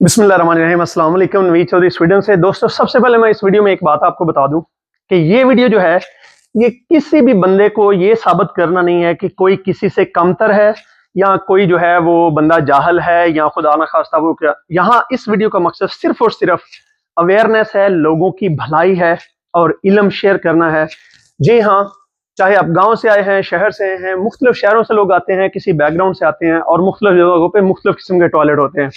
बिस्मिल्लाहिर्रहमानिर्रहीम, अस्सलाम वालेकुम। नवीद चौधरी स्वीडन से। दोस्तों, सबसे पहले मैं इस वीडियो में एक बात आपको बता दूं कि ये वीडियो जो है ये किसी भी बंदे को ये साबित करना नहीं है कि कोई किसी से कमतर है या कोई जो है वो बंदा जाहल है या खुदा ना खास्ता वो क्या। यहाँ इस वीडियो का मकसद सिर्फ और सिर्फ अवेयरनेस है, लोगों की भलाई है और इल्म शेयर करना है। जी हाँ, चाहे आप गांव से आए हैं, शहर से आए हैं, मुख्तलिफ शहरों से लोग आते हैं, किसी बैकग्राउंड से आते हैं और मुख्तलिफ जगहों पे मुख्तलिफ किस्म के टॉयलेट होते हैं।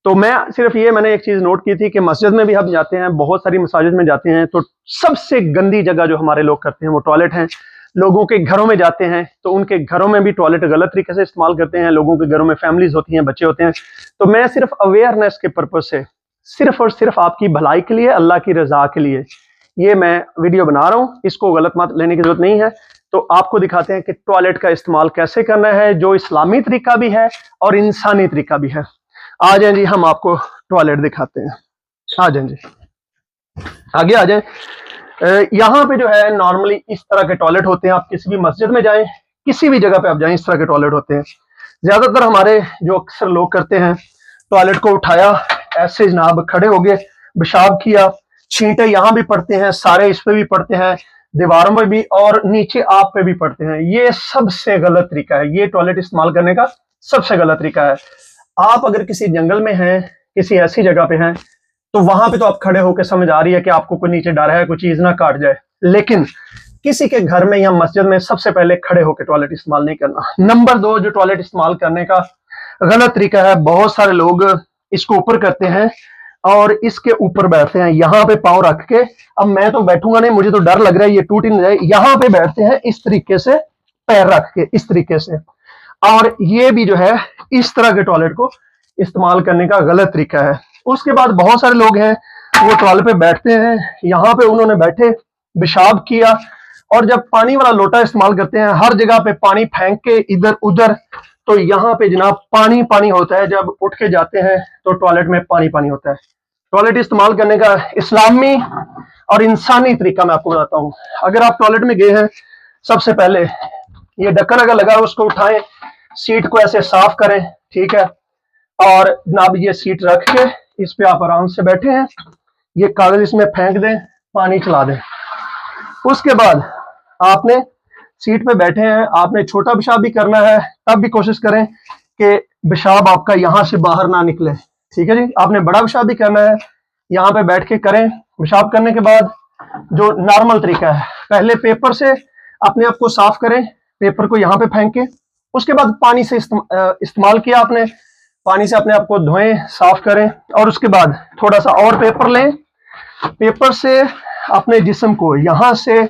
तो मैंने एक चीज नोट की थी कि मस्जिद में भी हम जाते हैं, बहुत सारी मसाजिद में जाते हैं, तो सबसे गंदी जगह जो हमारे लोग करते हैं वो टॉयलेट हैं। लोगों के घरों में जाते हैं तो उनके घरों में भी टॉयलेट गलत तरीके से इस्तेमाल करते हैं। लोगों के घरों में फैमिलीज होती हैं, बच्चे होते हैं। तो मैं सिर्फ अवेयरनेस के पर्पज से, सिर्फ और सिर्फ आपकी भलाई के लिए, अल्लाह की रजा के लिए ये मैं वीडियो बना रहा हूँ। इसको गलत मत लेने की जरूरत नहीं है। तो आपको दिखाते हैं कि टॉयलेट का इस्तेमाल कैसे करना है, जो इस्लामी तरीका भी है और इंसानी तरीका भी है। आ जाए जी, हम आपको टॉयलेट दिखाते हैं। आ जाए जी, आगे आ जाए। यहाँ पे जो है नॉर्मली इस तरह के टॉयलेट होते हैं। आप किसी भी मस्जिद में जाएं, किसी भी जगह पे आप जाएं, इस तरह के टॉयलेट होते हैं। ज्यादातर हमारे जो अक्सर लोग करते हैं, टॉयलेट को उठाया, ऐसे जनाब खड़े हो गए, पेशाब किया, छींटे यहाँ भी पड़ते हैं, सारे इस पे भी पड़ते हैं, दीवारों पे भी और नीचे आप पे भी पड़ते हैं। ये सबसे गलत तरीका है। ये टॉयलेट इस्तेमाल करने का सबसे गलत तरीका है। आप अगर किसी जंगल में हैं, किसी ऐसी जगह पे हैं, तो वहां पे तो आप खड़े होकर समझ आ रही है कि आपको कोई नीचे डर है, कोई चीज ना काट जाए। लेकिन किसी के घर में या मस्जिद में सबसे पहले खड़े होकर टॉयलेट इस्तेमाल नहीं करना। नंबर 2, जो टॉयलेट इस्तेमाल करने का गलत तरीका है, बहुत सारे लोग इसको ऊपर करते हैं और इसके ऊपर बैठते हैं, यहाँ पे पाँव रख के। अब मैं तो बैठूंगा नहीं, मुझे तो डर लग रहा है ये टूट ही नहीं जाए। यहाँ पे बैठते हैं इस तरीके से, पैर रख के इस तरीके से। और ये भी जो है इस तरह के टॉयलेट को इस्तेमाल करने का गलत तरीका है। उसके बाद बहुत सारे लोग हैं, वो टॉयलेट पे बैठते हैं, यहाँ पे उन्होंने बैठे, पेशाब किया और जब पानी वाला लोटा इस्तेमाल करते हैं, हर जगह पे पानी फेंक के इधर उधर, तो यहाँ पे जनाब पानी पानी होता है। जब उठ के जाते हैं तो टॉयलेट में पानी पानी होता है। टॉयलेट इस्तेमाल करने का इस्लामी और इंसानी तरीका मैं आपको बताता हूँ। अगर आप टॉयलेट में गए हैं, सबसे पहले ये ढक्कन अगर लगा है उसको उठाएं, सीट को ऐसे साफ करें, ठीक है, और जनाब ये सीट रख के इस पे आप आराम से बैठे हैं, ये कागज इसमें फेंक दें, पानी चला दें। उसके बाद आपने सीट पे बैठे हैं, आपने छोटा पेशाब भी करना है, तब भी कोशिश करें कि पेशाब आपका यहां से बाहर ना निकले, ठीक है जी। आपने बड़ा पेशाब भी करना है, यहाँ पे बैठ के करें। पेशाब करने के बाद जो नॉर्मल तरीका है, पहले पेपर से अपने आप को साफ करें, पेपर को यहाँ पे फेंके। उसके बाद पानी से इस्तेमाल किया आपने, पानी से अपने आप को धोएं, साफ करें और उसके बाद थोड़ा सा और पेपर लें। पेपर से अपने जिस्म को यहाँ से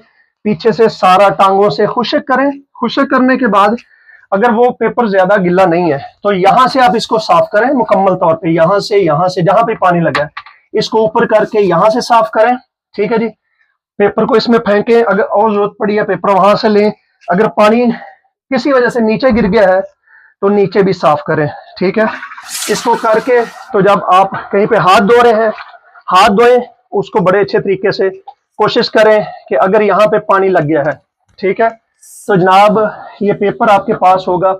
पीछे से सारा टांगों से खुश्क करें। खुश्क करने के बाद अगर वो पेपर ज्यादा गिल्ला नहीं है तो यहाँ से आप इसको साफ करें मुकम्मल तौर पे, यहाँ से जहां पे पानी लगा है इसको ऊपर करके यहाँ से साफ करें, ठीक है जी। पेपर को इसमें फेंकें, अगर और जरूरत पड़ी है पेपर वहां से लें। अगर पानी किसी वजह से नीचे गिर गया है तो नीचे भी साफ करें, ठीक है। इसको करके तो जब आप कहीं पे हाथ धो रहे हैं, हाथ धोएं उसको बड़े अच्छे तरीके से। कोशिश करें कि अगर यहाँ पे पानी लग गया है, ठीक है, तो जनाब ये पेपर आपके पास होगा।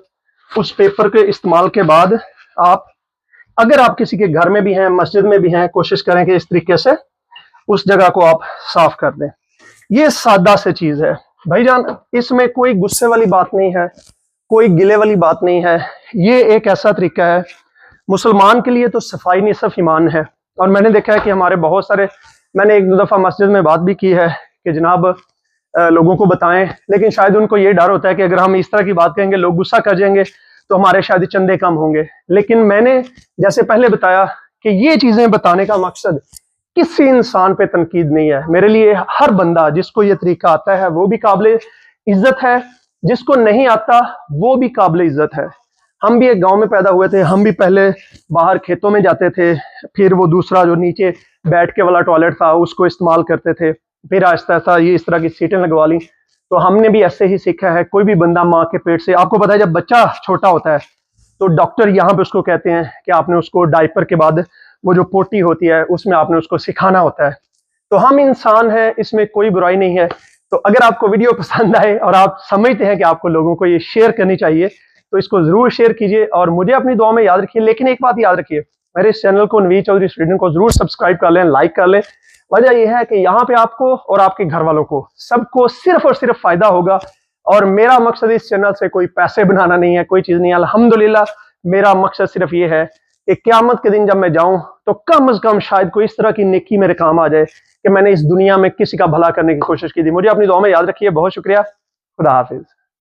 उस पेपर के इस्तेमाल के बाद आप, अगर आप किसी के घर में भी हैं, मस्जिद में भी हैं, कोशिश करें कि इस तरीके से उस जगह को आप साफ कर दें। ये सादा से चीज है भाईजान, इसमें कोई गुस्से वाली बात नहीं है, कोई गिले वाली बात नहीं है। ये एक ऐसा तरीका है, मुसलमान के लिए तो सफाई निसफ ईमान है। और मैंने देखा है कि हमारे बहुत सारे, मैंने एक दो दफा मस्जिद में बात भी की है कि जनाब लोगों को बताएं, लेकिन शायद उनको ये डर होता है कि अगर हम इस तरह की बात करेंगे लोग गुस्सा कर जाएंगे तो हमारे शायद चंदे कम होंगे। लेकिन मैंने जैसे पहले बताया कि ये चीजें बताने का मकसद किसी इंसान पे तनकीद नहीं है। मेरे लिए हर बंदा जिसको ये तरीका आता है वो भी काबिल इज्जत है, जिसको नहीं आता वो भी काबिल इज्जत है। हम भी एक गांव में पैदा हुए थे, हम भी पहले बाहर खेतों में जाते थे, फिर वो दूसरा जो नीचे बैठ के वाला टॉयलेट था उसको इस्तेमाल करते थे, फिर आहिस्ता आहिस्ता ये इस तरह की सीटें लगवा ली। तो हमने भी ऐसे ही सीखा है। कोई भी बंदा माँ के पेट से, आपको पता है जब बच्चा छोटा होता है तो डॉक्टर यहाँ पे उसको कहते हैं कि आपने उसको डायपर के बाद वो जो पोटी होती है उसमें आपने उसको सिखाना होता है। तो हम इंसान हैं, इसमें कोई बुराई नहीं है। तो अगर आपको वीडियो पसंद आए और आप समझते हैं कि आपको लोगों को ये शेयर करनी चाहिए तो इसको जरूर शेयर कीजिए और मुझे अपनी दुआ में याद रखिए। लेकिन एक बात याद रखिए, मेरे इस चैनल को नवीद चौधरी स्वीडन को जरूर सब्सक्राइब कर लें, लाइक कर लें। वजह यह है कि यहाँ पे आपको और आपके घर वालों को सबको सिर्फ और सिर्फ फायदा होगा। और मेरा मकसद इस चैनल से कोई पैसे बनाना नहीं है, कोई चीज नहीं है। अल्हम्दुलिल्लाह मेरा मकसद सिर्फ ये है कि क़यामत के दिन जब मैं जाऊं तो कम से कम शायद कोई इस तरह की नेकी मेरे काम आ जाए कि मैंने इस दुनिया में किसी का भला करने की कोशिश की थी। मुझे अपनी दुआ में याद रखिए। बहुत शुक्रिया। खुदा हाफिज।